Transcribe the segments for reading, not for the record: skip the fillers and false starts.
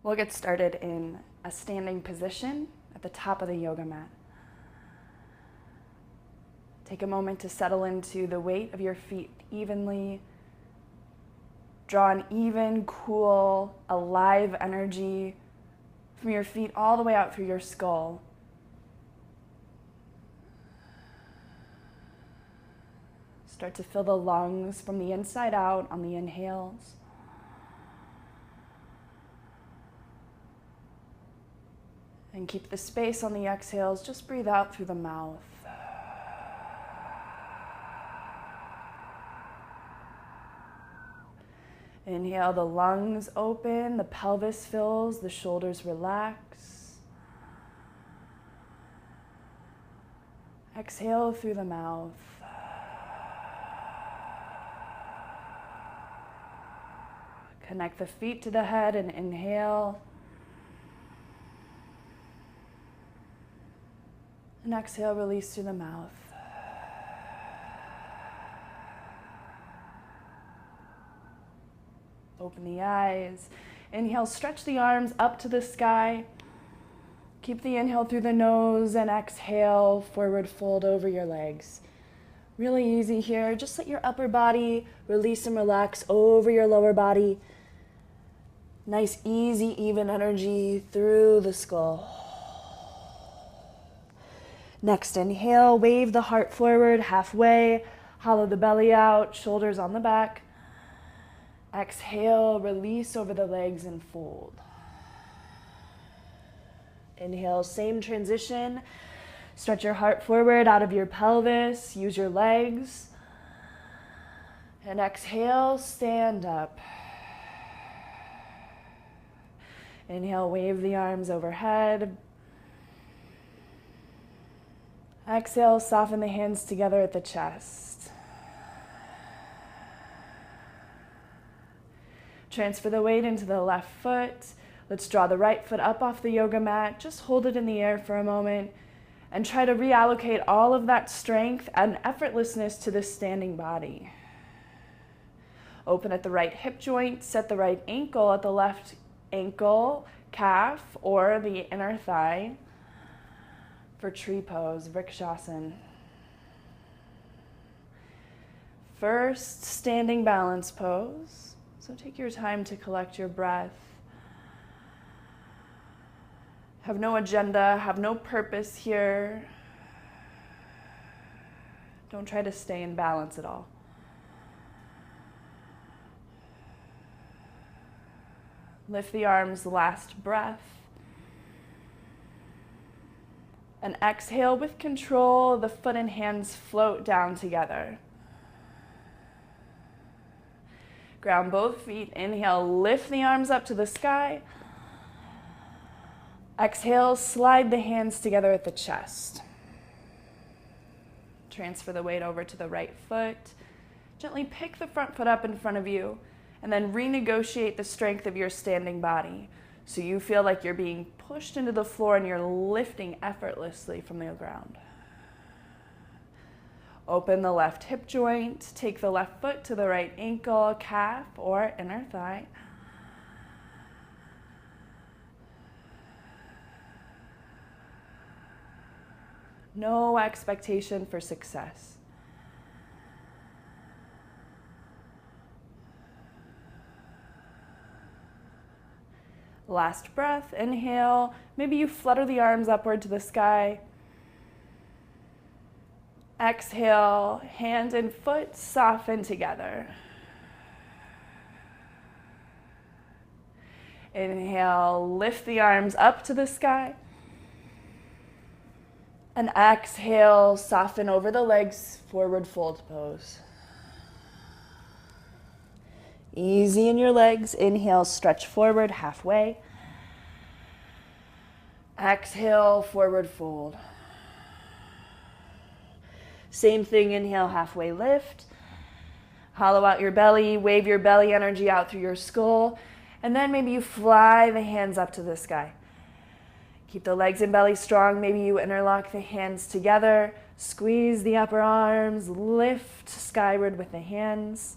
We'll get started in a standing position at the top of the yoga mat. Take a moment to settle into the weight of your feet evenly. Draw an even, cool, alive energy from your feet all the way out through your skull. Start to fill the lungs from the inside out on the inhales. And keep the space on the exhales. Just breathe out through the mouth. Inhale, the lungs open, the pelvis fills, the shoulders relax. Exhale through the mouth. Connect the feet to the head and inhale. And exhale, release through the mouth. Open the eyes. Inhale, stretch the arms up to the sky. Keep the inhale through the nose and exhale, forward fold over your legs. Really easy here. Just let your upper body release and relax over your lower body. Nice, easy, even energy through the skull. Next, inhale, wave the heart forward halfway, hollow the belly out, shoulders on the back. Exhale, release over the legs and fold. Inhale, same transition. Stretch your heart forward out of your pelvis, use your legs. And exhale, stand up. Inhale, wave the arms overhead. Exhale, soften the hands together at the chest. Transfer the weight into the left foot. Let's draw the right foot up off the yoga mat. Just hold it in the air for a moment and try to reallocate all of that strength and effortlessness to the standing body. Open at the right hip joint, set the right ankle at the left ankle, calf, or the inner thigh. For tree pose, Vrikshasana. First, standing balance pose. So take your time to collect your breath. Have no agenda, have no purpose here. Don't try to stay in balance at all. Lift the arms, last breath. And exhale with control, the foot and hands float down together. Ground both feet, inhale, lift the arms up to the sky. Exhale, slide the hands together at the chest. Transfer the weight over to the right foot. Gently pick the front foot up in front of you, and then renegotiate the strength of your standing body. So you feel like you're being pushed into the floor and you're lifting effortlessly from the ground. Open the left hip joint, take the left foot to the right ankle, calf, or inner thigh. No expectation for success. Last breath, inhale. Maybe you flutter the arms upward to the sky. Exhale, hand and foot soften together. Inhale, lift the arms up to the sky. And exhale, soften over the legs, forward fold pose. Easy in your legs. Inhale, stretch forward halfway. Exhale, forward fold. Same thing, inhale, halfway lift. Hollow out your belly, wave your belly energy out through your skull, and then maybe you fly the hands up to the sky. Keep the legs and belly strong. Maybe you interlock the hands together, squeeze the upper arms, lift skyward with the hands.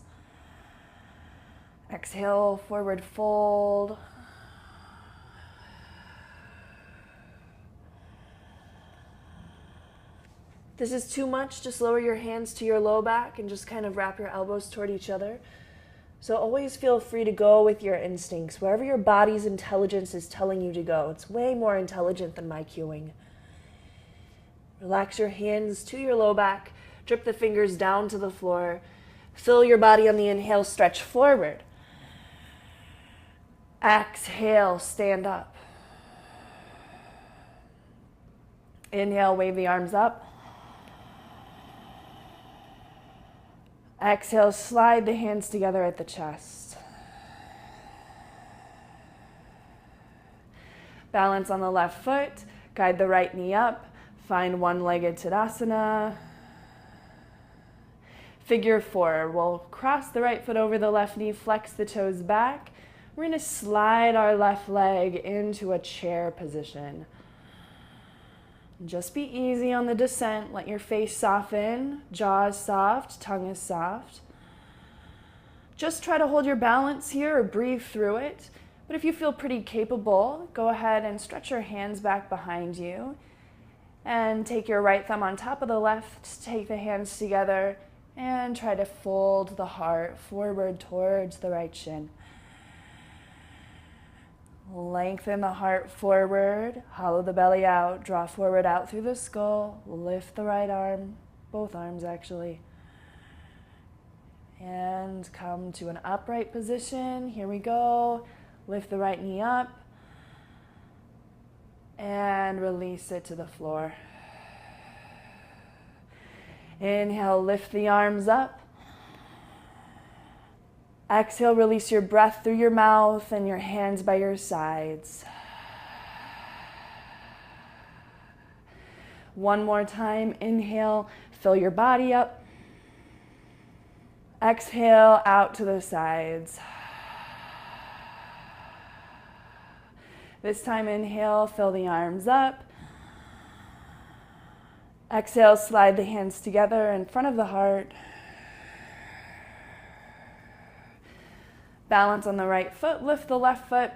Exhale, forward fold. this is too much, just lower your hands to your low back and just kind of wrap your elbows toward each other. So always feel free to go with your instincts, wherever your body's intelligence is telling you to go. It's way more intelligent than my cueing. Relax your hands to your low back, drip the fingers down to the floor. Fill your body on the inhale, stretch forward. Exhale, stand up. Inhale, wave the arms up. Exhale, slide the hands together at the chest. Balance on the left foot, guide the right knee up, find one-legged Tadasana. Figure 4, we'll cross the right foot over the left knee, flex the toes back. We're going to slide our left leg into a chair position. Just be easy on the descent. Let your face soften, jaw is soft, tongue is soft. Just try to hold your balance here or breathe through it. But if you feel pretty capable, go ahead and stretch your hands back behind you and take your right thumb on top of the left, take the hands together and try to fold the heart forward towards the right shin. Lengthen the heart forward, hollow the belly out, draw forward out through the skull, lift the right arm, both arms actually, and come to an upright position. Here we go. Lift the right knee up and release it to the floor. Inhale, lift the arms up. Exhale, release your breath through your mouth and your hands by your sides. One more time, inhale, fill your body up. Exhale, out to the sides. This time, inhale, fill the arms up. Exhale, slide the hands together in front of the heart. Balance on the right foot, lift the left foot,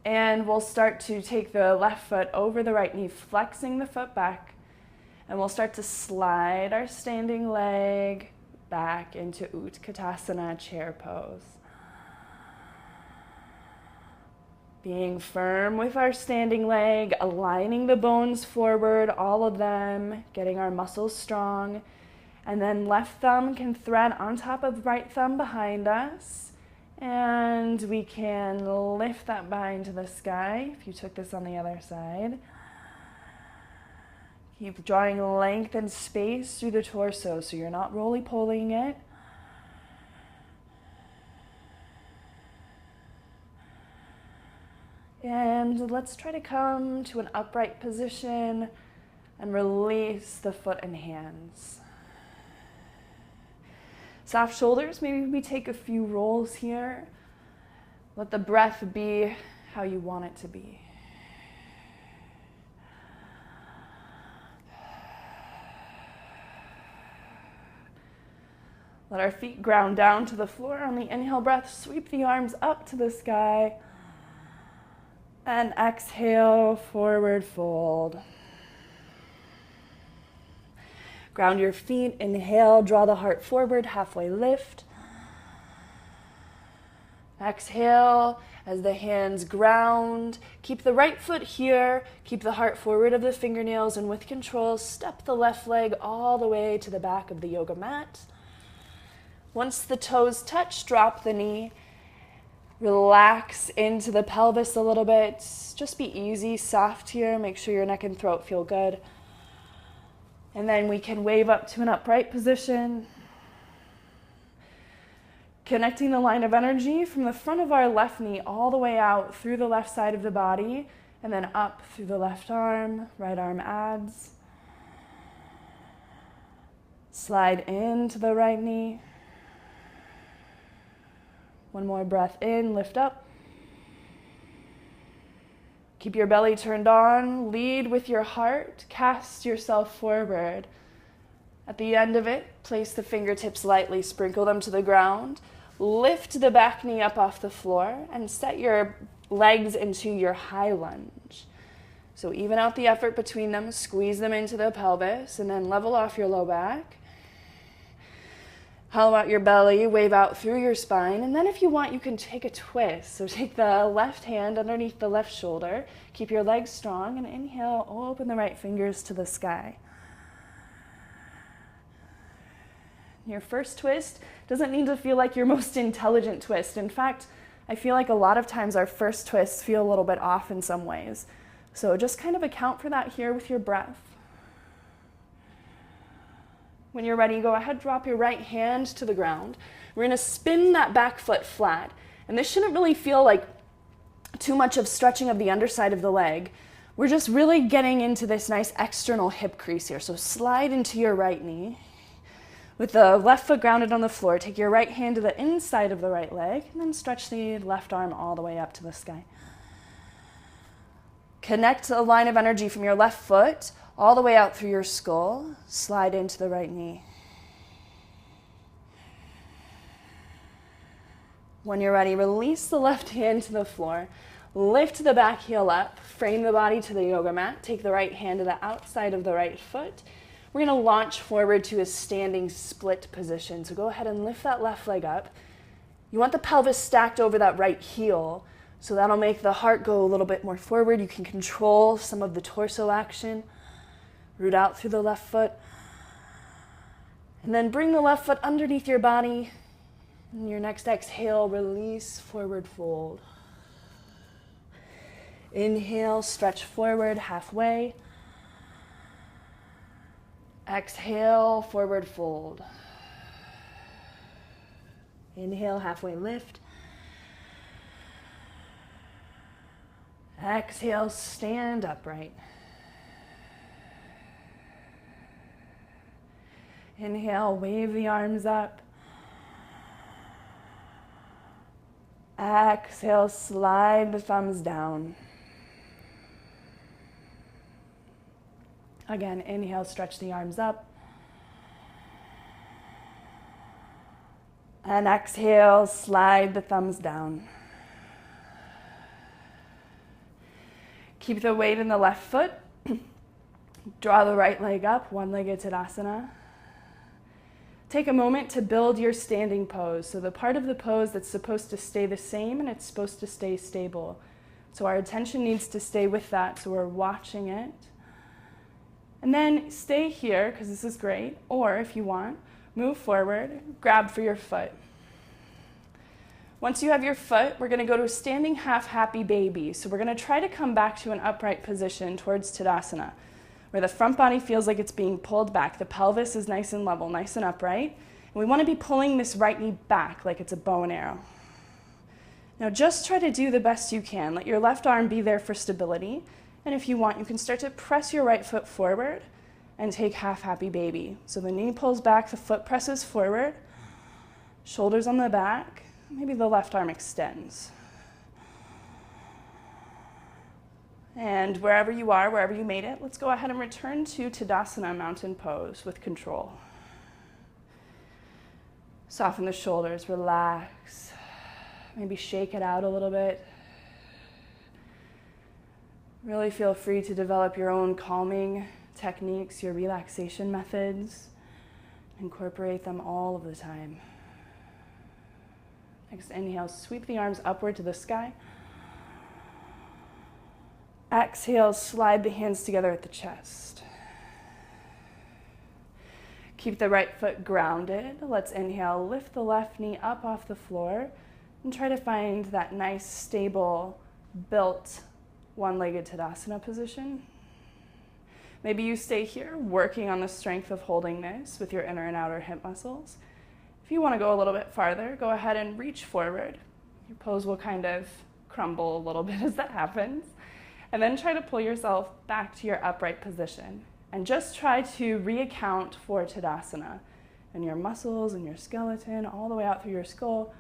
and we'll start to take the left foot over the right knee, flexing the foot back, and we'll start to slide our standing leg back into Utkatasana, chair pose. Being firm with our standing leg, aligning the bones forward, all of them, getting our muscles strong. And then left thumb can thread on top of right thumb behind us. And we can lift that behind to the sky if you took this on the other side. Keep drawing length and space through the torso so you're not roly-polying it. And let's try to come to an upright position and release the foot and hands. Soft shoulders, maybe we take a few rolls here. Let the breath be how you want it to be. Let our feet ground down to the floor. On the inhale breath, sweep the arms up to the sky. And exhale, forward fold. Ground your feet, inhale, draw the heart forward, halfway lift. Exhale, as the hands ground. Keep the right foot here, keep the heart forward of the fingernails, and with control, step the left leg all the way to the back of the yoga mat. Once the toes touch, drop the knee. Relax into the pelvis a little bit. Just be easy, soft here. Make sure your neck and throat feel good. And then we can wave up to an upright position. Connecting the line of energy from the front of our left knee all the way out through the left side of the body, and then up through the left arm, right arm adds. Slide into the right knee. One more breath in, lift up. Keep your belly turned on, lead with your heart, cast yourself forward. At the end of it, place the fingertips lightly, sprinkle them to the ground, lift the back knee up off the floor, and set your legs into your high lunge. So even out the effort between them, squeeze them into the pelvis, and then level off your low back. Hollow out your belly, wave out through your spine, and then if you want, you can take a twist. So take the left hand underneath the left shoulder, keep your legs strong, and inhale, open the right fingers to the sky. Your first twist doesn't need to feel like your most intelligent twist. In fact, I feel like a lot of times our first twists feel a little bit off in some ways. So just kind of account for that here with your breath. When you're ready, go ahead, drop your right hand to the ground. We're gonna spin that back foot flat. And this shouldn't really feel like too much of stretching of the underside of the leg. We're just really getting into this nice external hip crease here. So slide into your right knee. With the left foot grounded on the floor, take your right hand to the inside of the right leg, and then stretch the left arm all the way up to the sky. Connect a line of energy from your left foot all the way out through your skull. Slide into the right knee. When you're ready, release the left hand to the floor. Lift the back heel up. Frame the body to the yoga mat. Take the right hand to the outside of the right foot. We're going to launch forward to a standing split position. So go ahead and lift that left leg up. You want the pelvis stacked over that right heel. So that'll make the heart go a little bit more forward. You can control some of the torso action. Root out through the left foot. And then bring the left foot underneath your body. And your next exhale, release, forward fold. Inhale, stretch forward halfway. Exhale, forward fold. Inhale, halfway lift. Exhale, stand upright. Inhale, wave the arms up. Exhale, slide the thumbs down. Again, inhale, stretch the arms up. And exhale, slide the thumbs down. Keep the weight in the left foot. Draw the right leg up, one-legged Tadasana. Take a moment to build your standing pose. So the part of the pose that's supposed to stay the same and it's supposed to stay stable. So our attention needs to stay with that, so we're watching it. And then stay here, because this is great, or if you want, move forward, grab for your foot. Once you have your foot, we're going to go to a standing half happy baby. So we're going to try to come back to an upright position towards Tadasana, where the front body feels like it's being pulled back. The pelvis is nice and level, nice and upright. And we want to be pulling this right knee back like it's a bow and arrow. Now just try to do the best you can. Let your left arm be there for stability. And if you want, you can start to press your right foot forward and take half happy baby. So the knee pulls back, the foot presses forward, shoulders on the back, maybe the left arm extends. And wherever you are, wherever you made it, let's go ahead and return to Tadasana, mountain pose with control. Soften the shoulders, relax. Maybe shake it out a little bit. Really feel free to develop your own calming techniques, your relaxation methods. Incorporate them all of the time. Next inhale, sweep the arms upward to the sky. Exhale, slide the hands together at the chest. Keep the right foot grounded. Let's inhale, lift the left knee up off the floor and try to find that nice, stable, built one-legged Tadasana position. Maybe you stay here working on the strength of holding this with your inner and outer hip muscles. If you want to go a little bit farther, go ahead and reach forward. Your pose will kind of crumble a little bit as that happens. And then try to pull yourself back to your upright position. And just try to reaccount for Tadasana and your muscles and your skeleton all the way out through your skull.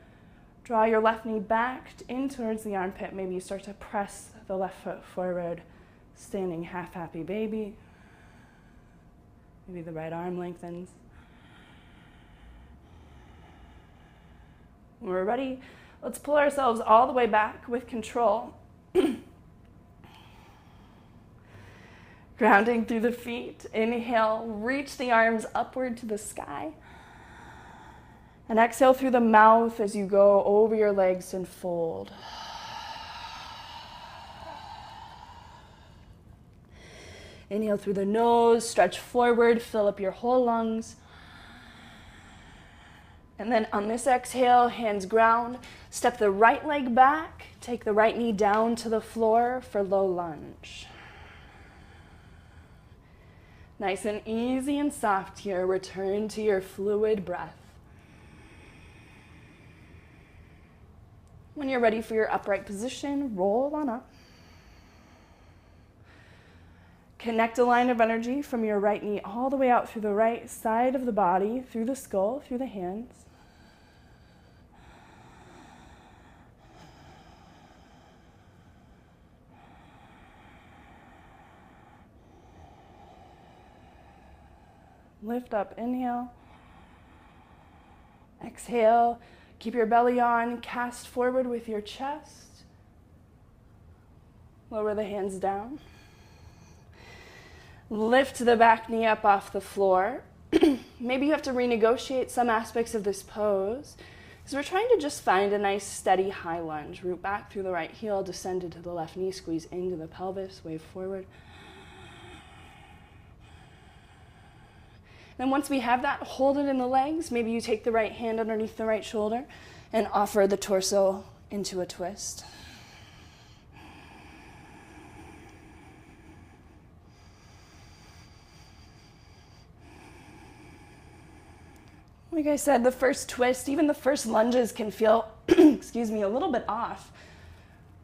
Draw your left knee back in towards the armpit. Maybe you start to press the left foot forward, standing half happy baby. Maybe the right arm lengthens. When we're ready, let's pull ourselves all the way back with control. Grounding through the feet. Inhale, reach the arms upward to the sky. And exhale through the mouth as you go over your legs and fold. Inhale through the nose, stretch forward, fill up your whole lungs. And then on this exhale, hands ground, step the right leg back, take the right knee down to the floor for low lunge. Nice and easy and soft here, return to your fluid breath. When you're ready for your upright position, roll on up. Connect a line of energy from your right knee all the way out through the right side of the body, through the skull, through the hands. Lift up, inhale. Exhale, keep your belly on, cast forward with your chest. Lower the hands down. Lift the back knee up off the floor. Maybe you have to renegotiate some aspects of this pose. So we're trying to just find a nice steady high lunge. Root back through the right heel, descend into the left knee, squeeze into the pelvis, wave forward. Then once we have that, hold it in the legs. Maybe you take the right hand underneath the right shoulder and offer the torso into a twist. Like I said, the first twist, even the first lunges can feel, excuse me, a little bit off.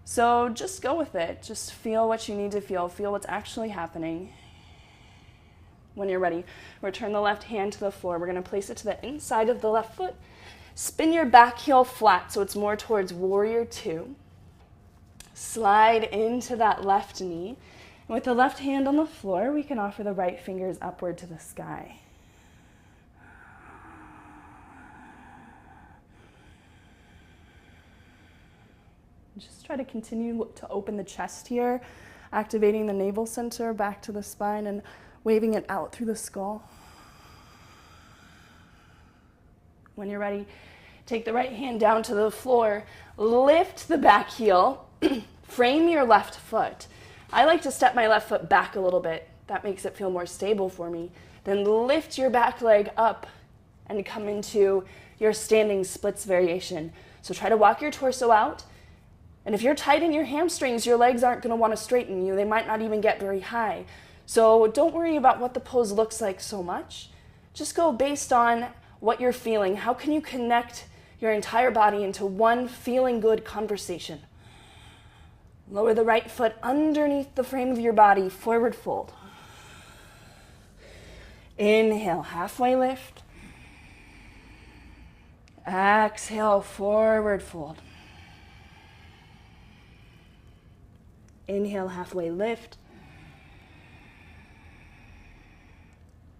So just go with it. Just feel what you need to feel. Feel what's actually happening. When you're ready, return the left hand to the floor. We're going to place it to the inside of the left foot. Spin your back heel flat so it's more towards warrior two. Slide into that left knee. And with the left hand on the floor, we can offer the right fingers upward to the sky. Just try to continue to open the chest here, activating the navel center back to the spine and waving it out through the skull. When you're ready, take the right hand down to the floor, lift the back heel, frame your left foot. I like to step my left foot back a little bit. That makes it feel more stable for me. Then lift your back leg up and come into your standing splits variation. So try to walk your torso out. And if you're tight in your hamstrings, your legs aren't going to want to straighten you. They might not even get very high. So don't worry about what the pose looks like so much. Just go based on what you're feeling. How can you connect your entire body into one feeling good conversation? Lower the right foot underneath the frame of your body, forward fold. Inhale, halfway lift. Exhale, forward fold. Inhale, halfway lift.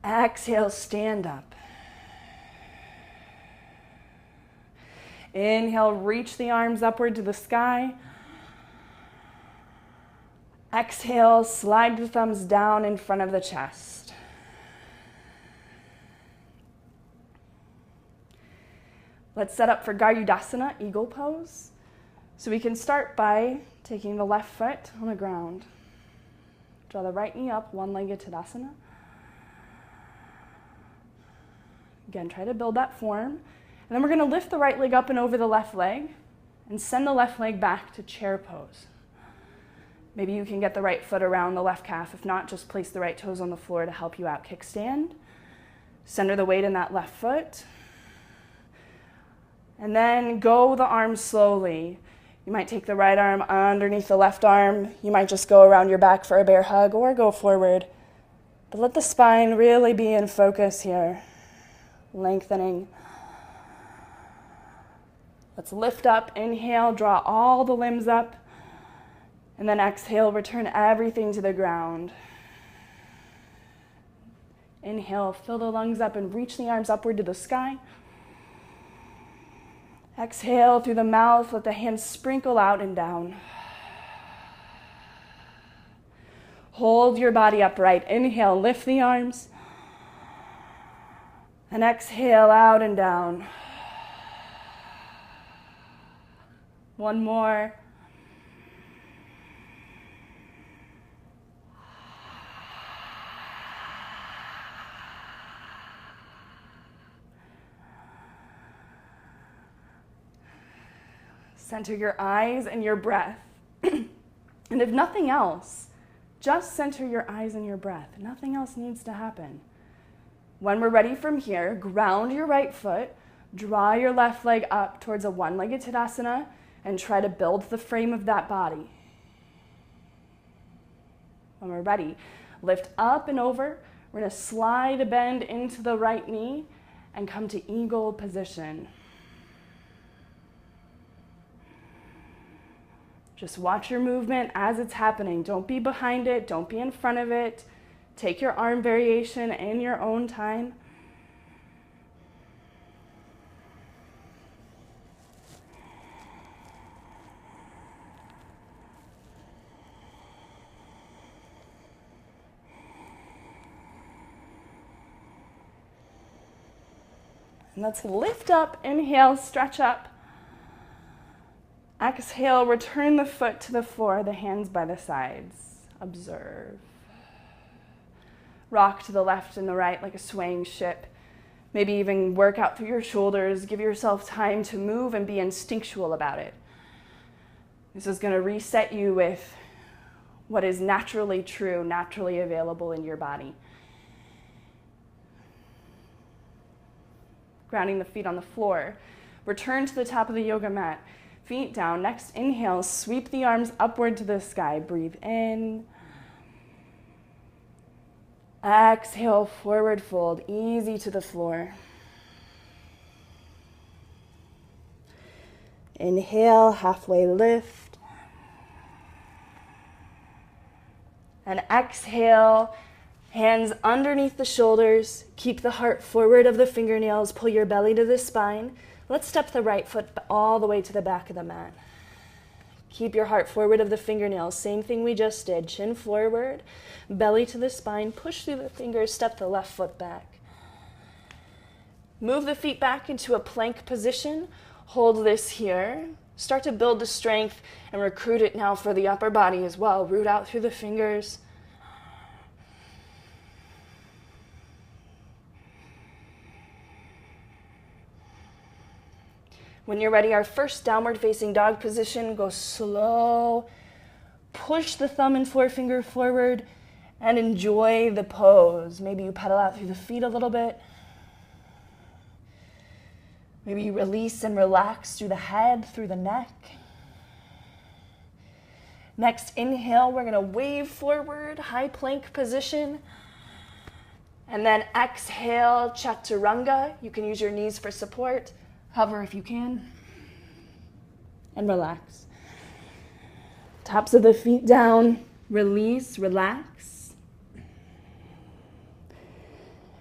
Exhale, stand up. Inhale, reach the arms upward to the sky. Exhale, slide the thumbs down in front of the chest. Let's set up for Garudasana, eagle pose. So we can start by taking the left foot on the ground. Draw the right knee up, one-legged Tadasana. Again, try to build that form. And then we're going to lift the right leg up and over the left leg and send the left leg back to chair pose. Maybe you can get the right foot around the left calf. If not, just place the right toes on the floor to help you out. Kickstand. Center the weight in that left foot. And then go the arms slowly. You might take the right arm underneath the left arm. You might just go around your back for a bear hug or go forward. But let the spine really be in focus here. Lengthening. Let's lift up, inhale, draw all the limbs up, and then exhale, return everything to the ground. Inhale, fill the lungs up and reach the arms upward to the sky. Exhale through the mouth, let the hands sprinkle out and down. Hold your body upright. Inhale, lift the arms. And exhale out and down. One more. Center your eyes and your breath. And if nothing else, just center your eyes and your breath. Nothing else needs to happen. When we're ready from here, ground your right foot, draw your left leg up towards a one-legged Tadasana, and try to build the frame of that body. When we're ready, lift up and over. We're going to slide a bend into the right knee and come to eagle position. Just watch your movement as it's happening. Don't be behind it. Don't be in front of it. Take your arm variation in your own time. And let's lift up. Inhale, stretch up. Exhale, return the foot to the floor, the hands by the sides. Observe. Rock to the left and the right like a swaying ship. Maybe even work out through your shoulders. Give yourself time to move and be instinctual about it. This is going to reset you with what is naturally true, naturally available in your body. Grounding the feet on the floor. Return to the top of the yoga mat. Feet down. Next inhale, sweep the arms upward to the sky. Breathe in. Exhale, forward fold, easy to the floor. Inhale, halfway lift. And exhale, hands underneath the shoulders. Keep the heart forward of the fingernails. Pull your belly to the spine. Let's step the right foot all the way to the back of the mat. Keep your heart forward of the fingernails. Same thing we just did. Chin forward, belly to the spine. Push through the fingers, step the left foot back. Move the feet back into a plank position. Hold this here. Start to build the strength and recruit it now for the upper body as well. Root out through the fingers. When you're ready, our first downward facing dog position, go slow. Push the thumb and forefinger forward and enjoy the pose. Maybe you pedal out through the feet a little bit. Maybe you release and relax through the head, through the neck. Next inhale, we're gonna wave forward, high plank position. And then exhale, chaturanga. You can use your knees for support. Hover if you can, and relax. Tops of the feet down, release, relax.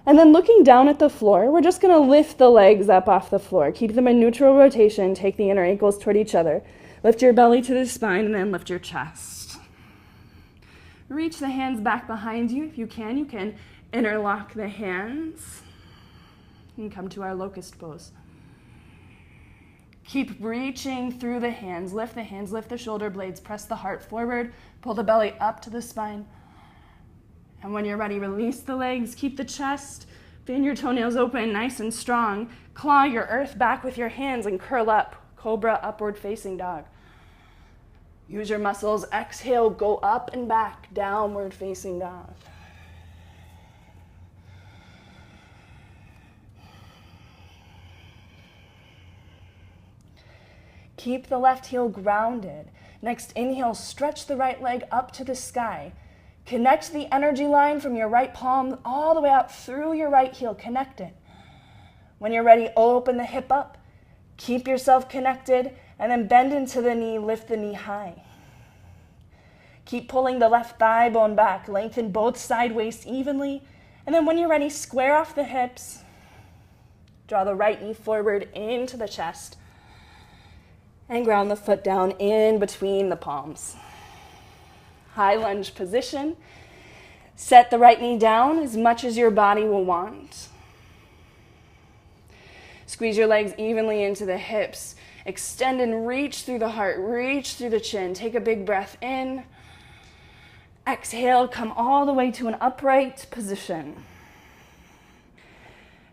And then looking down at the floor, we're just gonna lift the legs up off the floor. Keep them in neutral rotation, take the inner ankles toward each other. Lift your belly to the spine and then lift your chest. Reach the hands back behind you. If you can interlock the hands and come to our locust pose. Keep reaching through the hands, lift the shoulder blades, press the heart forward, pull the belly up to the spine. And when you're ready, release the legs, keep the chest, fan your toenails open, nice and strong. Claw your earth back with your hands and curl up, cobra, upward facing dog. Use your muscles, exhale, go up and back, downward facing dog. Keep the left heel grounded. Next inhale, stretch the right leg up to the sky. Connect the energy line from your right palm all the way out through your right heel. Connect it. When you're ready, open the hip up. Keep yourself connected and then bend into the knee, lift the knee high. Keep pulling the left thigh bone back. Lengthen both side waists evenly. And then when you're ready, square off the hips. Draw the right knee forward into the chest. And ground the foot down in between the palms. High lunge position. Set the right knee down as much as your body will want. Squeeze your legs evenly into the hips. Extend and reach through the heart, reach through the chin. Take a big breath in. Exhale, come all the way to an upright position.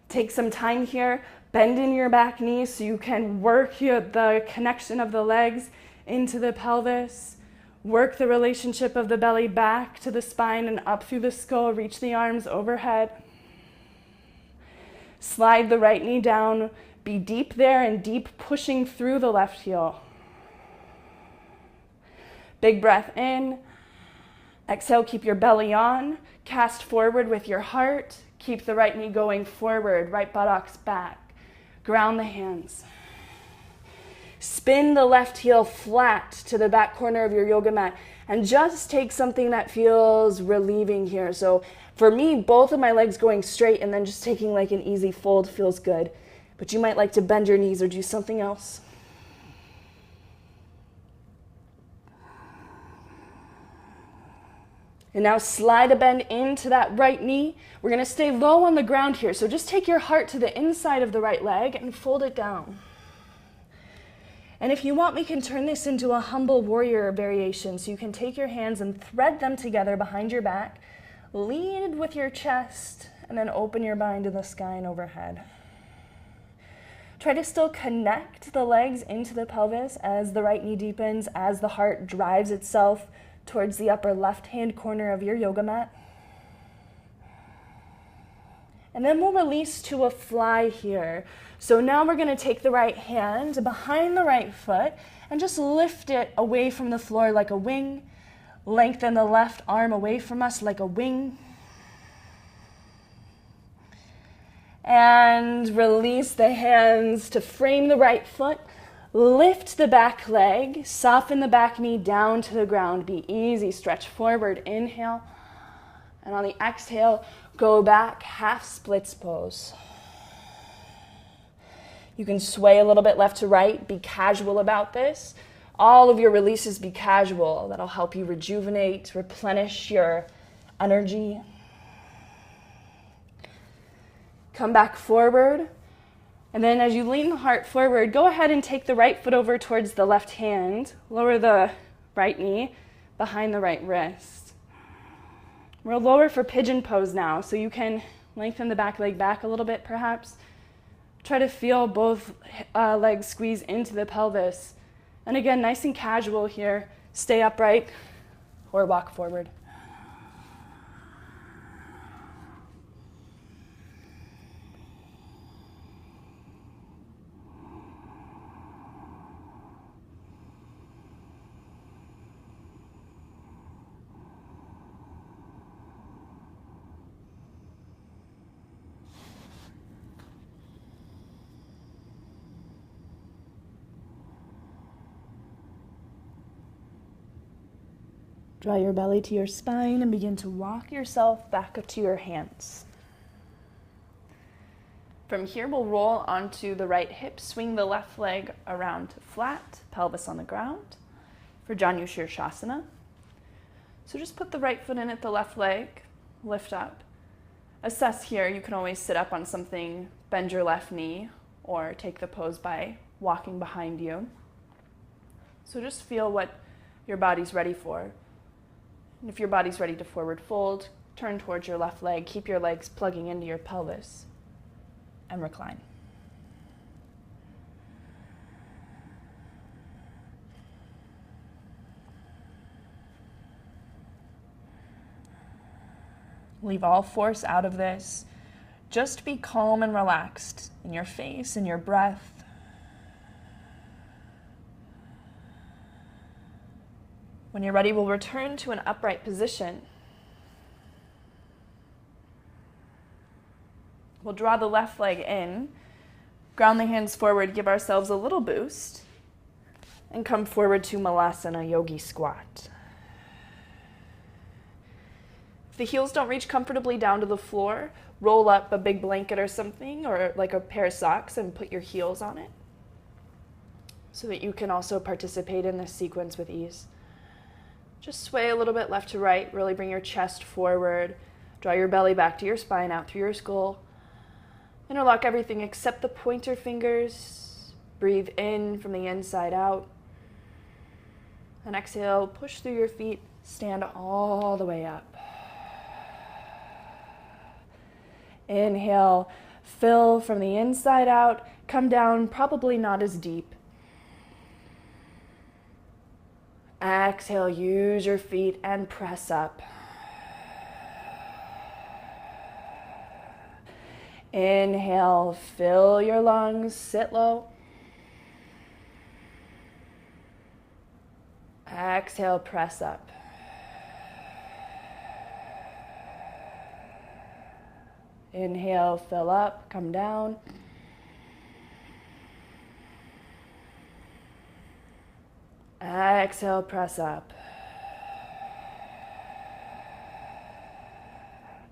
Take some time here, bend in your back knee so you can work the connection of the legs into the pelvis. Work the relationship of the belly back to the spine and up through the skull. Reach the arms overhead. Slide the right knee down. Be deep there and deep pushing through the left heel. Big breath in. Exhale, keep your belly on. Cast forward with your heart. Keep the right knee going forward, right buttocks back. Ground the hands. Spin the left heel flat to the back corner of your yoga mat and just take something that feels relieving here. So for me, both of my legs going straight and then just taking like an easy fold feels good. But you might like to bend your knees or do something else. And now slide a bend into that right knee. We're going to stay low on the ground here. So just take your heart to the inside of the right leg and fold it down. And if you want, we can turn this into a humble warrior variation. So you can take your hands and thread them together behind your back. Lead with your chest and then open your bind to the sky and overhead. Try to still connect the legs into the pelvis as the right knee deepens, as the heart drives itself towards the upper left-hand corner of your yoga mat. And then we'll release to a fly here. So now we're going to take the right hand behind the right foot and just lift it away from the floor like a wing. Lengthen the left arm away from us like a wing. And release the hands to frame the right foot. Lift the back leg, soften the back knee down to the ground. Be easy, stretch forward, inhale. And on the exhale, go back, half splits pose. You can sway a little bit left to right, be casual about this. All of your releases be casual. That'll help you rejuvenate, replenish your energy. Come back forward. And then as you lean the heart forward, go ahead and take the right foot over towards the left hand. Lower the right knee behind the right wrist. We're lower for pigeon pose now, so you can lengthen the back leg back a little bit perhaps. Try to feel both legs squeeze into the pelvis. And again, nice and casual here. Stay upright or walk forward. Draw your belly to your spine and begin to walk yourself back up to your hands. From here, we'll roll onto the right hip, swing the left leg around flat, pelvis on the ground for Janu Shirshasana. So just put the right foot in at the left leg, lift up. Assess here, you can always sit up on something, bend your left knee, or take the pose by walking behind you. So just feel what your body's ready for. And if your body's ready to forward fold, turn towards your left leg, keep your legs plugging into your pelvis, and recline. Leave all force out of this. Just be calm and relaxed in your face, in your breath. When you're ready, we'll return to an upright position. We'll draw the left leg in, ground the hands forward, give ourselves a little boost, and come forward to Malasana Yogi Squat. If the heels don't reach comfortably down to the floor, roll up a big blanket or something, or like a pair of socks, and put your heels on it so that you can also participate in this sequence with ease. Just sway a little bit left to right, really bring your chest forward. Draw your belly back to your spine, out through your skull. Interlock everything except the pointer fingers. Breathe in from the inside out. And exhale, push through your feet, stand all the way up. Inhale, fill from the inside out, come down, probably not as deep. Exhale, use your feet and press up. Inhale, fill your lungs, sit low. Exhale, press up. Inhale, fill up, come down. Exhale, press up.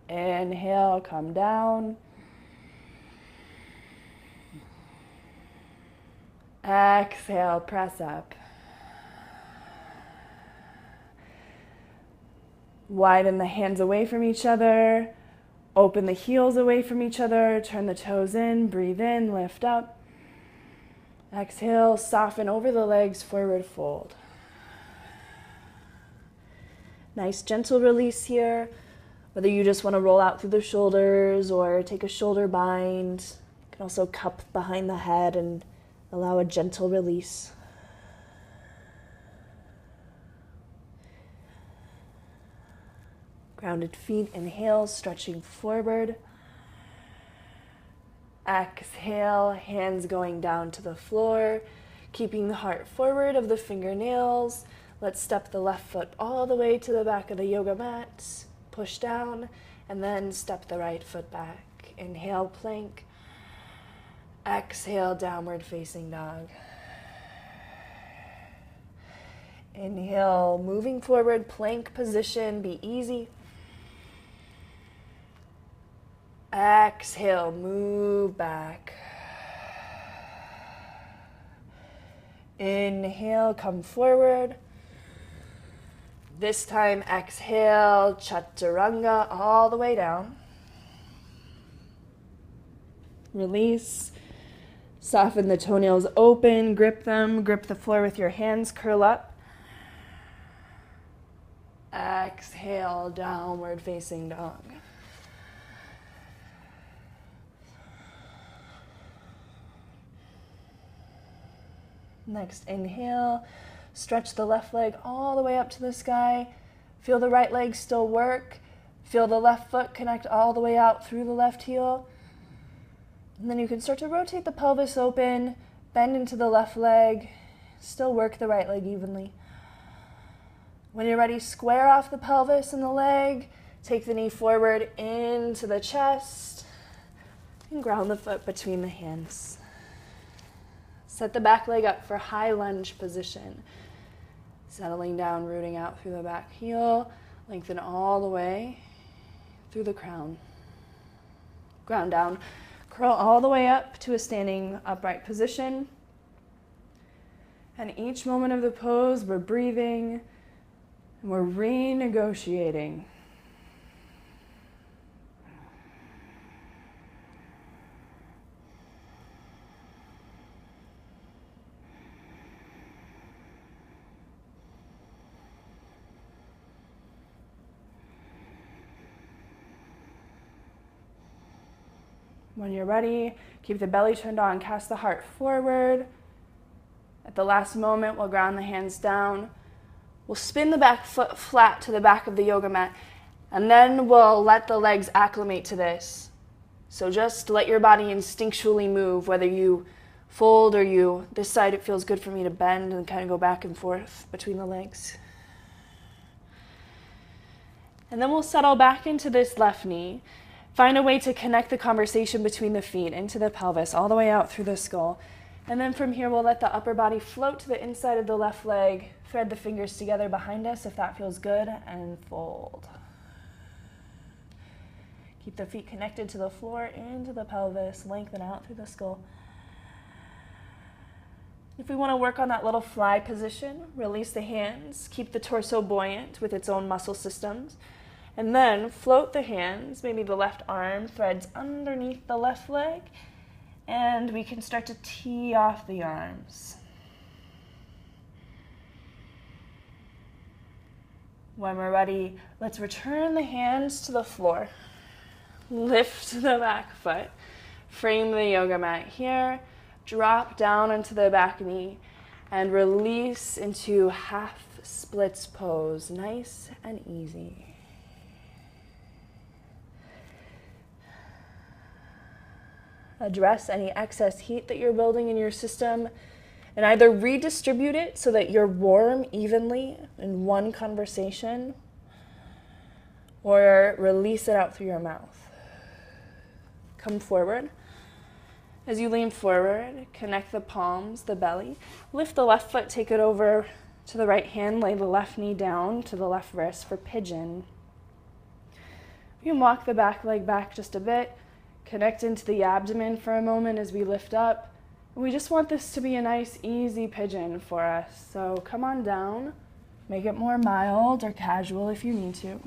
Inhale, come down. Exhale, press up. Widen the hands away from each other. Open the heels away from each other. Turn the toes in. Breathe in, lift up. Exhale, soften over the legs, forward fold. Nice gentle release here. Whether you just want to roll out through the shoulders or take a shoulder bind. You can also cup behind the head and allow a gentle release. Grounded feet, inhale, stretching forward. Exhale, hands going down to the floor, keeping the heart forward of the fingernails. Let's step the left foot all the way to the back of the yoga mat. Push down, and then step the right foot back. Inhale, plank. Exhale, downward facing dog. Inhale, moving forward, plank position, be easy. Exhale, move back. Inhale, come forward. This time, exhale, chaturanga, all the way down. Release. Soften the toenails open, grip them, grip the floor with your hands, curl up. Exhale, downward facing dog. Next, inhale, stretch the left leg all the way up to the sky. Feel the right leg still work. Feel the left foot connect all the way out through the left heel. And then you can start to rotate the pelvis open, bend into the left leg, still work the right leg evenly. When you're ready, square off the pelvis and the leg, take the knee forward into the chest, and ground the foot between the hands. Set the back leg up for high lunge position. Settling down, rooting out through the back heel. Lengthen all the way through the crown. Ground down. Curl all the way up to a standing upright position. And each moment of the pose, we're breathing and we're renegotiating. When you're ready, keep the belly turned on, cast the heart forward. At the last moment, we'll ground the hands down. We'll spin the back foot flat to the back of the yoga mat, and then we'll let the legs acclimate to this. So just let your body instinctually move, whether you fold or you, this side it feels good for me to bend and kind of go back and forth between the legs. And then we'll settle back into this left knee. Find a way to connect the conversation between the feet into the pelvis, all the way out through the skull. And then from here, we'll let the upper body float to the inside of the left leg, thread the fingers together behind us if that feels good, and fold. Keep the feet connected to the floor, into the pelvis, lengthen out through the skull. If we want to work on that little fly position, release the hands, keep the torso buoyant with its own muscle systems, and then float the hands, maybe the left arm threads underneath the left leg, and we can start to tee off the arms. When we're ready, let's return the hands to the floor. Lift the back foot, frame the yoga mat here, drop down onto the back knee, and release into half splits pose, nice and easy. Address any excess heat that you're building in your system and either redistribute it so that you're warm evenly in one conversation, or release it out through your mouth. Come forward. As you lean forward, connect the palms, the belly. Lift the left foot, take it over to the right hand, lay the left knee down to the left wrist for pigeon. You can walk the back leg back just a bit, connect into the abdomen for a moment as we lift up. We just want this to be a nice, easy pigeon for us. So come on down, make it more mild or casual if you need to.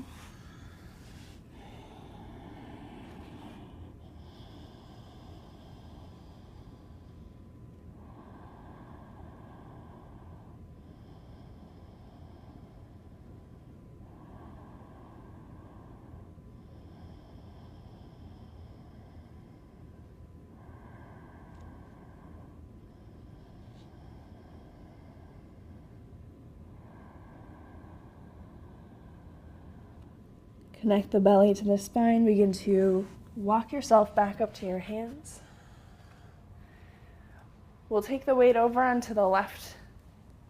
Connect the belly to the spine. Begin to walk yourself back up to your hands. We'll take the weight over onto the left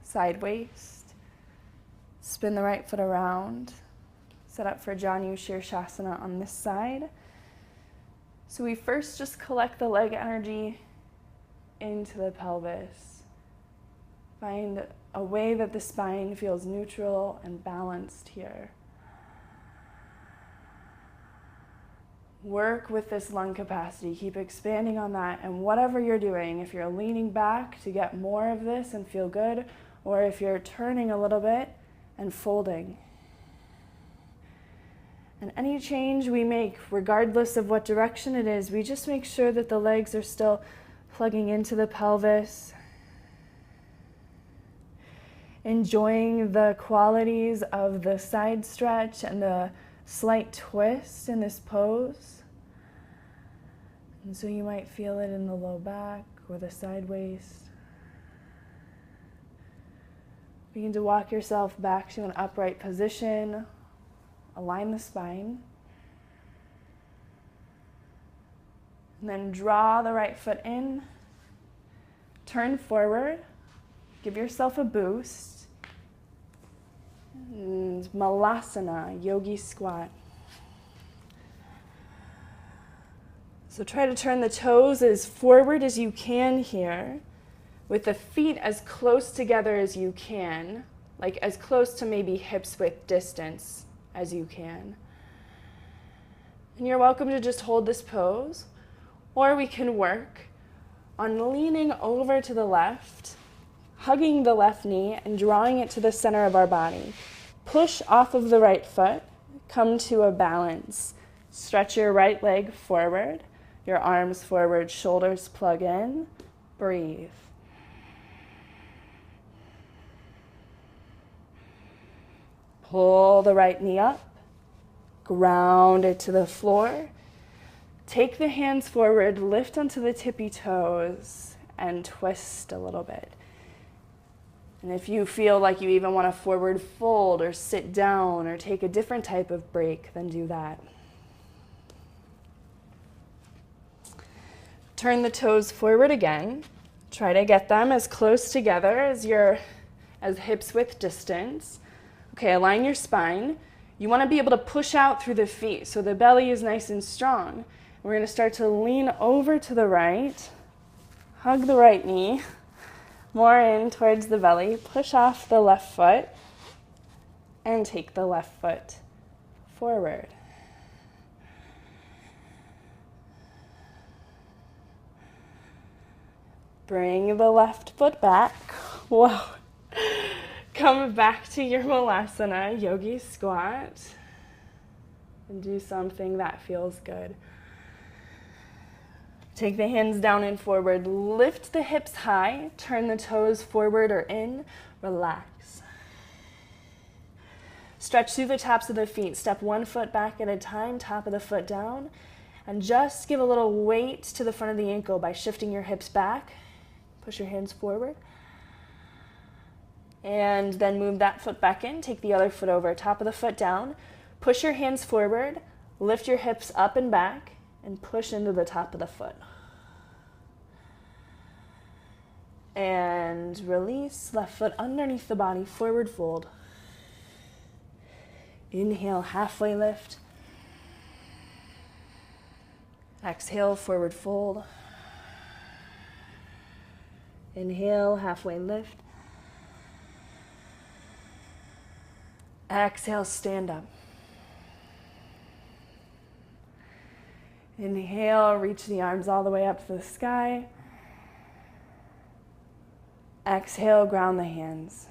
side waist. Spin the right foot around. Set up for Janu Shirshasana on this side. So we first just collect the leg energy into the pelvis. Find a way that the spine feels neutral and balanced here. Work with this lung capacity, keep expanding on that, and whatever you're doing, if you're leaning back to get more of this and feel good, or if you're turning a little bit and folding. And any change we make, regardless of what direction it is, we just make sure that the legs are still plugging into the pelvis, enjoying the qualities of the side stretch and the slight twist in this pose. And so you might feel it in the low back or the side waist. Begin to walk yourself back to an upright position. Align the spine. And then draw the right foot in. Turn forward. Give yourself a boost. And Malasana, yogi squat. So try to turn the toes as forward as you can here, with the feet as close together as you can, like as close to maybe hips width distance as you can. And you're welcome to just hold this pose, or we can work on leaning over to the left, hugging the left knee and drawing it to the center of our body. Push off of the right foot, come to a balance. Stretch your right leg forward, your arms forward, shoulders plug in, breathe. Pull the right knee up, ground it to the floor. Take the hands forward, lift onto the tippy toes, and twist a little bit. And if you feel like you even want to forward fold or sit down or take a different type of break, then do that. Turn the toes forward again. Try to get them as close together as hips width distance. Okay, align your spine. You want to be able to push out through the feet so the belly is nice and strong. We're going to start to lean over to the right. Hug the right knee. More in towards the belly. Push off the left foot and take the left foot forward. Bring the left foot back. Whoa. Come back to your Malasana, yogi squat, and do something that feels good. Take the hands down and forward. Lift the hips high. Turn the toes forward or in. Relax. Stretch through the tops of the feet. Step one foot back at a time, top of the foot down. And just give a little weight to the front of the ankle by shifting your hips back. Push your hands forward. And then move that foot back in. Take the other foot over. Top of the foot down. Push your hands forward. Lift your hips up and back. And push into the top of the foot. And release. Left foot underneath the body. Forward fold. Inhale, halfway lift. Exhale, forward fold. Inhale, halfway lift. Exhale, stand up. Inhale, reach the arms all the way up to the sky. Exhale, ground the hands.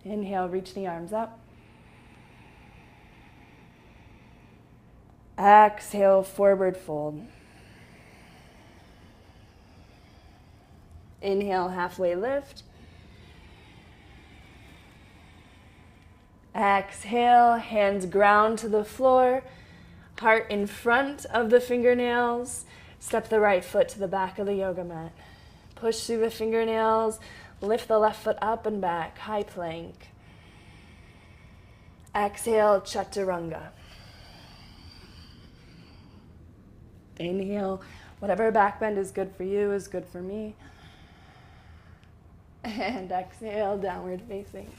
Inhale, reach the arms up. Exhale, forward fold. Inhale, halfway lift. Exhale, hands ground to the floor, heart in front of the fingernails. Step the right foot to the back of the yoga mat. Push through the fingernails, lift the left foot up and back, high plank. Exhale, chaturanga. Inhale, whatever back bend is good for you is good for me. And exhale, downward facing.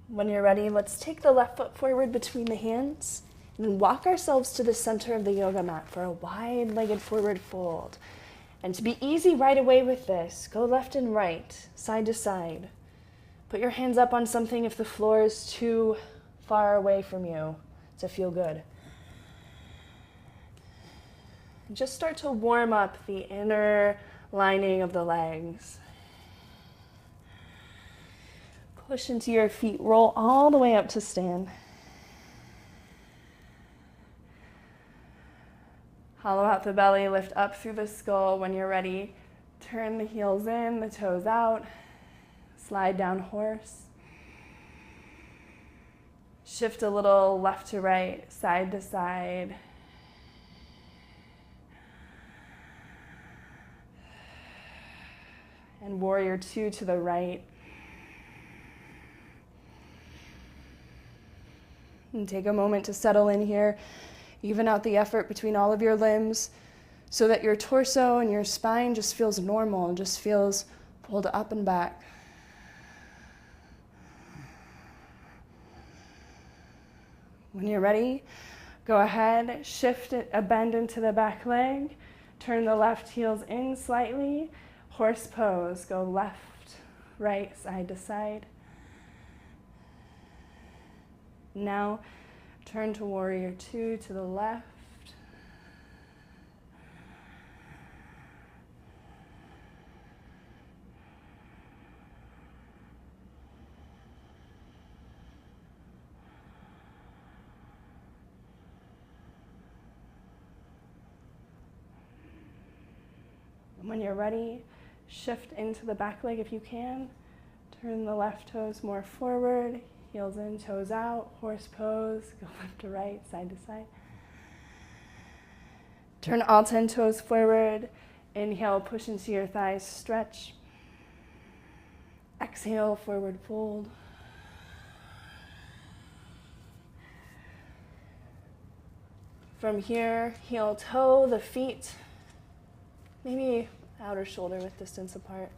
When you're ready, let's take the left foot forward between the hands and walk ourselves to the center of the yoga mat for a wide-legged forward fold. And to be easy right away with this, go left and right, side to side. Put your hands up on something if the floor is too far away from you to feel good. And just start to warm up the inner lining of the legs. Push into your feet, roll all the way up to stand. Hollow out the belly, lift up through the skull. When you're ready, turn the heels in, the toes out, slide down horse. Shift a little left to right, side to side. And warrior two to the right. And take a moment to settle in here. Even out the effort between all of your limbs so that your torso and your spine just feels normal and just feels pulled up and back. When you're ready, go ahead, shift a bend into the back leg, turn the left heels in slightly, horse pose, go left, right, side to side. Now, turn to warrior two to the left. And when you're ready, shift into the back leg if you can. Turn the left toes more forward. Heels in, toes out, horse pose, go left to right, side to side. Turn all 10 toes forward. Inhale, push into your thighs, stretch. Exhale, forward fold. From here, heel toe, the feet, maybe outer shoulder width distance apart.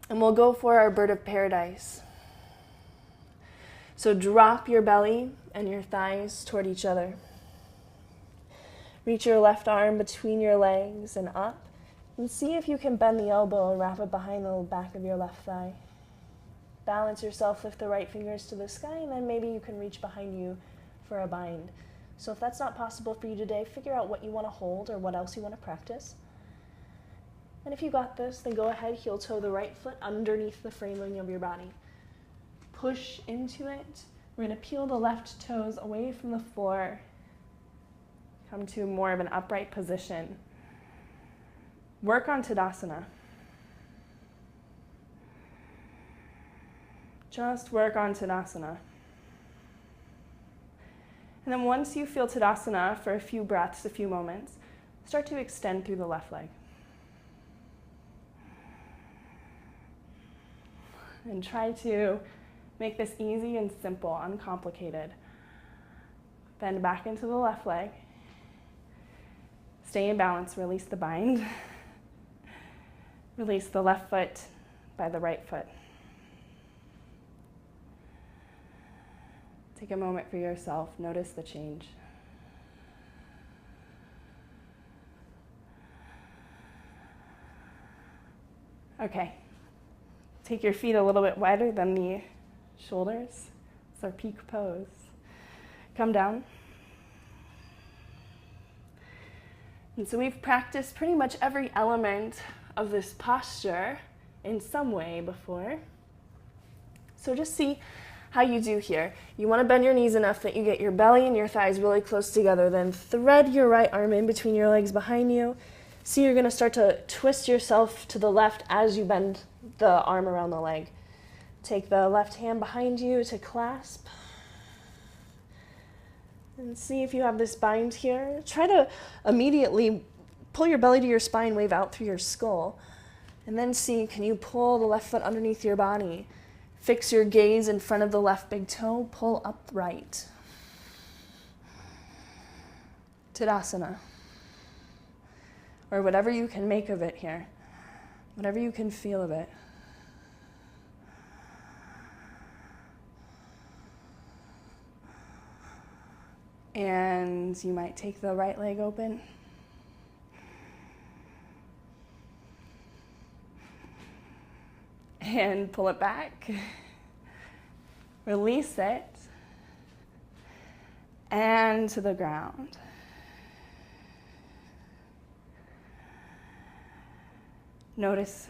And we'll go for our bird of paradise. So drop your belly and your thighs toward each other. Reach your left arm between your legs and up. And see if you can bend the elbow and wrap it behind the back of your left thigh. Balance yourself, lift the right fingers to the sky, and then maybe you can reach behind you for a bind. So if that's not possible for you today, figure out what you want to hold or what else you want to practice. And if you got this, then go ahead, heel toe the right foot underneath the framing of your body. Push into it. We're going to peel the left toes away from the floor. Come to more of an upright position. Work on Tadasana. Just work on Tadasana. And then once you feel Tadasana for a few breaths, a few moments, start to extend through the left leg. And try to make this easy and simple, uncomplicated. Bend back into the left leg. Stay in balance, release the bind. Release the left foot by the right foot. Take a moment for yourself, notice the change. Okay, take your feet a little bit wider than the shoulders. It's our peak pose. Come down. And so we've practiced pretty much every element of this posture in some way before. So just see how you do here. You want to bend your knees enough that you get your belly and your thighs really close together. Then thread your right arm in between your legs behind you. See, you're going to start to twist yourself to the left as you bend the arm around the leg. Take the left hand behind you to clasp. And see if you have this bind here. Try to immediately pull your belly to your spine, wave out through your skull. And then see, can you pull the left foot underneath your body? Fix your gaze in front of the left big toe, pull upright. Tadasana. Or whatever you can make of it here. Whatever you can feel of it. And you might take the right leg open. And pull it back. Release it. And to the ground. Notice.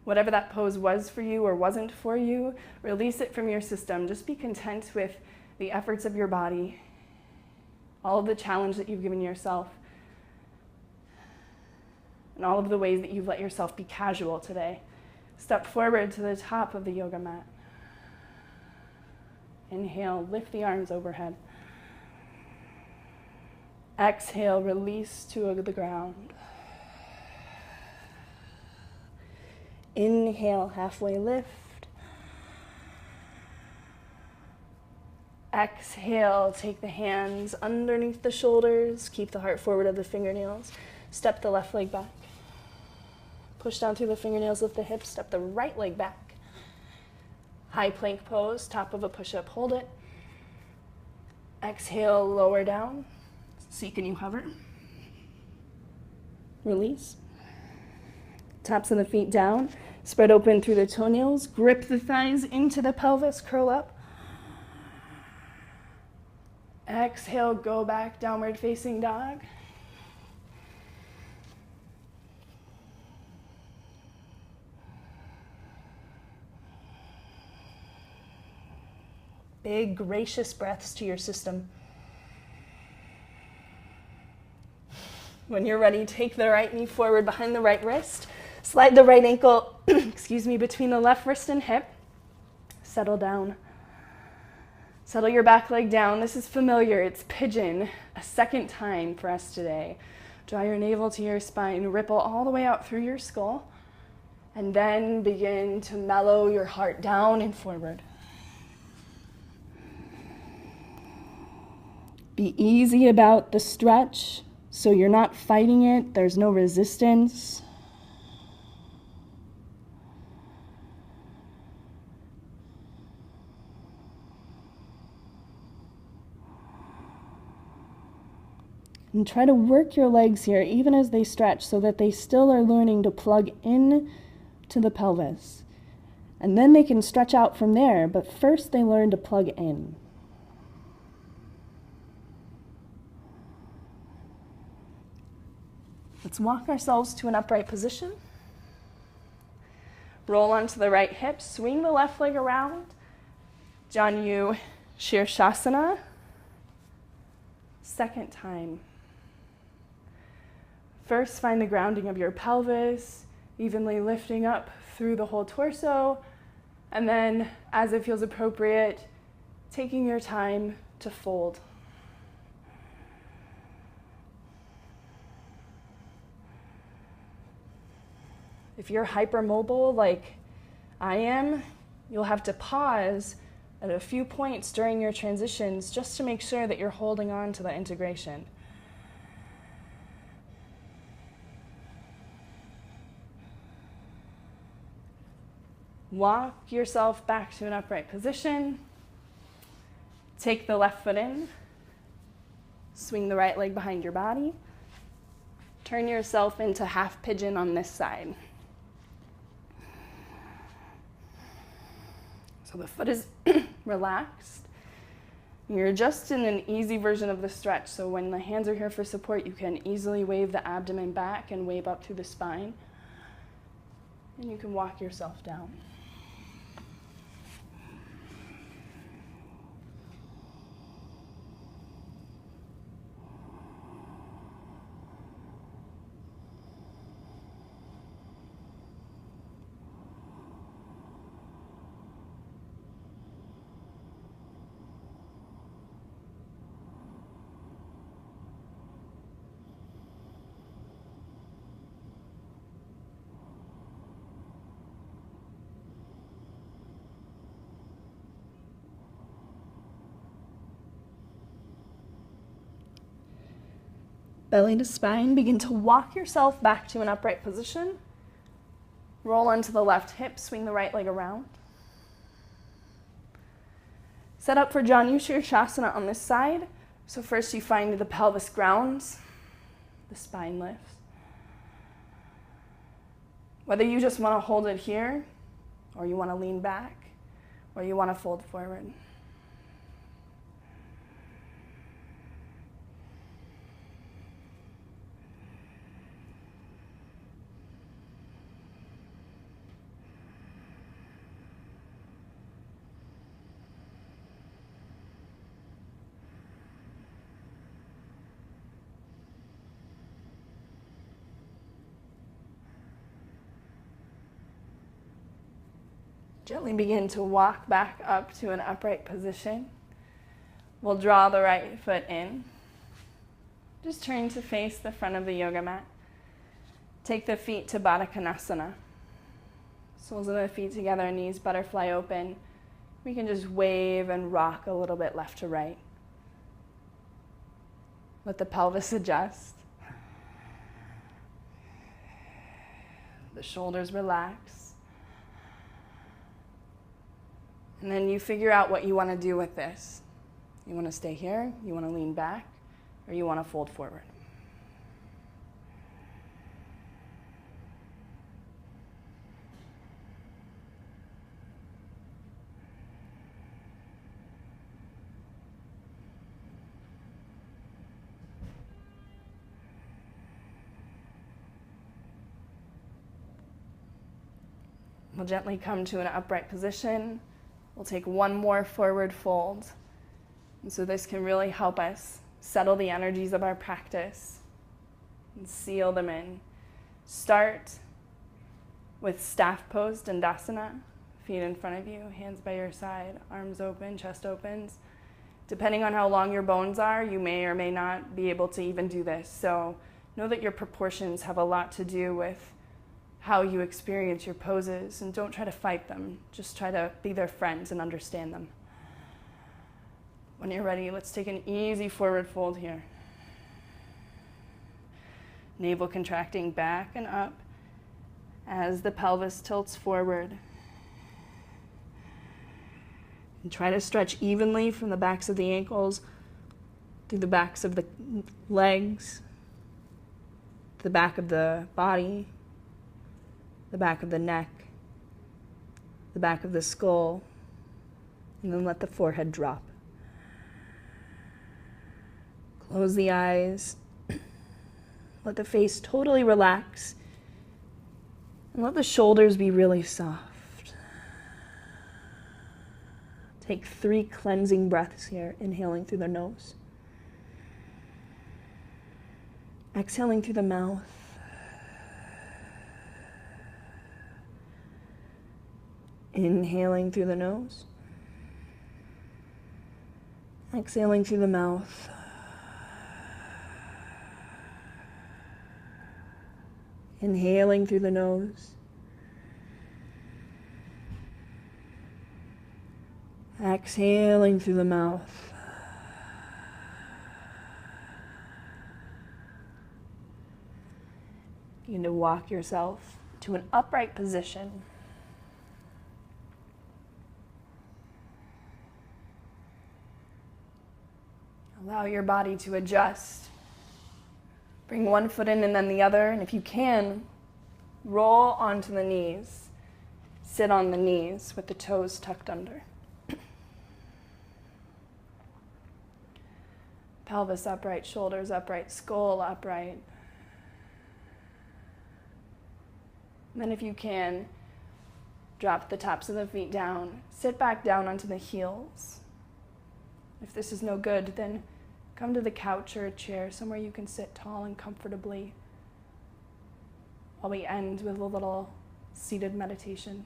Whatever that pose was for you or wasn't for you, release it from your system. Just be content with the efforts of your body, all of the challenge that you've given yourself, and all of the ways that you've let yourself be casual today. Step forward to the top of the yoga mat. Inhale, lift the arms overhead. Exhale, release to the ground. Inhale, halfway lift. Exhale, take the hands underneath the shoulders. Keep the heart forward of the fingernails. Step the left leg back. Push down through the fingernails, lift the hips. Step the right leg back. High plank pose, top of a push-up. Hold it. Exhale, lower down. See, can you hover? Release. Tops of the feet down. Spread open through the toenails. Grip the thighs into the pelvis. Curl up. Exhale, go back, downward facing dog. Big, gracious breaths to your system. When you're ready, take the right knee forward behind the right wrist. Slide the right ankle, between the left wrist and hip. Settle down. Settle your back leg down. This is familiar. It's pigeon. A second time for us today. Draw your navel to your spine. Ripple all the way out through your skull. And then begin to mellow your heart down and forward. Be easy about the stretch so you're not fighting it. There's no resistance. And try to work your legs here, even as they stretch, so that they still are learning to plug in to the pelvis. And then they can stretch out from there, but first they learn to plug in. Let's walk ourselves to an upright position. Roll onto the right hip, swing the left leg around. Janu Shirshasana. Second time. First, find the grounding of your pelvis, evenly lifting up through the whole torso, and then, as it feels appropriate, taking your time to fold. If you're hypermobile like I am, you'll have to pause at a few points during your transitions just to make sure that you're holding on to the integration. Walk yourself back to an upright position. Take the left foot in. Swing the right leg behind your body. Turn yourself into half pigeon on this side. So the foot is relaxed. You're just in an easy version of the stretch, so when the hands are here for support, you can easily wave the abdomen back and wave up through the spine. And you can walk yourself down. Belly to spine, begin to walk yourself back to an upright position. Roll onto the left hip, swing the right leg around. Set up for Janu Shirshasana on this side. So first you find the pelvis grounds, the spine lifts. Whether you just want to hold it here, or you want to lean back, or you want to fold forward. Gently begin to walk back up to an upright position. We'll draw the right foot in. Just turn to face the front of the yoga mat. Take the feet to Baddha Konasana. Soles of the feet together, knees butterfly open. We can just wave and rock a little bit left to right. Let the pelvis adjust. The shoulders relax. And then you figure out what you want to do with this. You want to stay here, you want to lean back, or you want to fold forward. We'll gently come to an upright position. We'll take one more forward fold. And so this can really help us settle the energies of our practice and seal them in. Start with staff pose, Dandasana. Feet in front of you, hands by your side, arms open, chest opens. Depending on how long your bones are, you may or may not be able to even do this. So know that your proportions have a lot to do with how you experience your poses, and don't try to fight them. Just try to be their friends and understand them. When you're ready, let's take an easy forward fold here. Navel contracting back and up as the pelvis tilts forward. And try to stretch evenly from the backs of the ankles through the backs of the legs, the back of the body, the back of the neck, the back of the skull, and then let the forehead drop. Close the eyes. Let the face totally relax. And let the shoulders be really soft. Take 3 cleansing breaths here, inhaling through the nose. Exhaling through the mouth. Inhaling through the nose. Exhaling through the mouth. Inhaling through the nose. Exhaling through the mouth. Begin to walk yourself to an upright position. Allow your body to adjust. Bring one foot in and then the other, and if you can, roll onto the knees. Sit on the knees with the toes tucked under. Pelvis upright, shoulders upright, skull upright. And then if you can, drop the tops of the feet down. Sit back down onto the heels. If this is no good, then come to the couch or a chair, somewhere you can sit tall and comfortably while we end with a little seated meditation.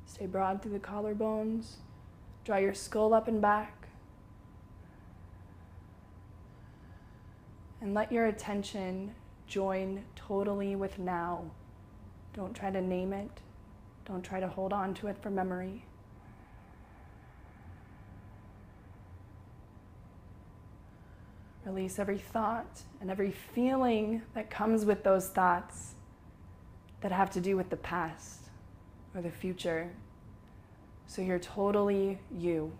Stay broad through the collarbones. Draw your skull up and back. And let your attention join totally with now. Don't try to name it. Don't try to hold on to it for memory. Release every thought and every feeling that comes with those thoughts that have to do with the past or the future. So you're totally you,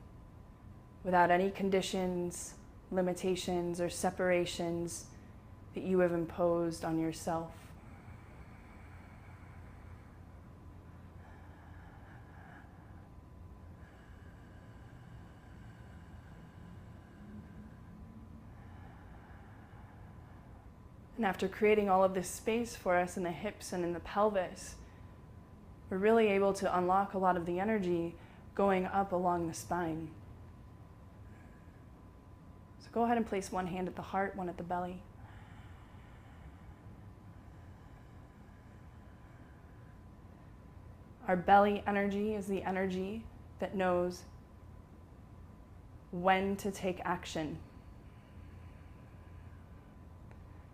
without any conditions, limitations, or separations that you have imposed on yourself. And after creating all of this space for us in the hips and in the pelvis, we're really able to unlock a lot of the energy going up along the spine. So go ahead and place one hand at the heart, one at the belly. Our belly energy is the energy that knows when to take action.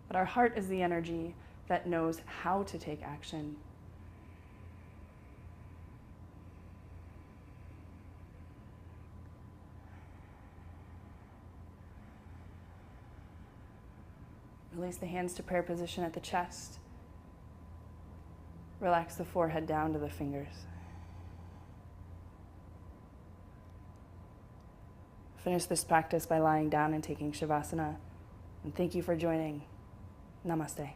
But our heart is the energy that knows how to take action. Release the hands to prayer position at the chest. Relax the forehead down to the fingers. Finish this practice by lying down and taking Shavasana. And thank you for joining. Namaste.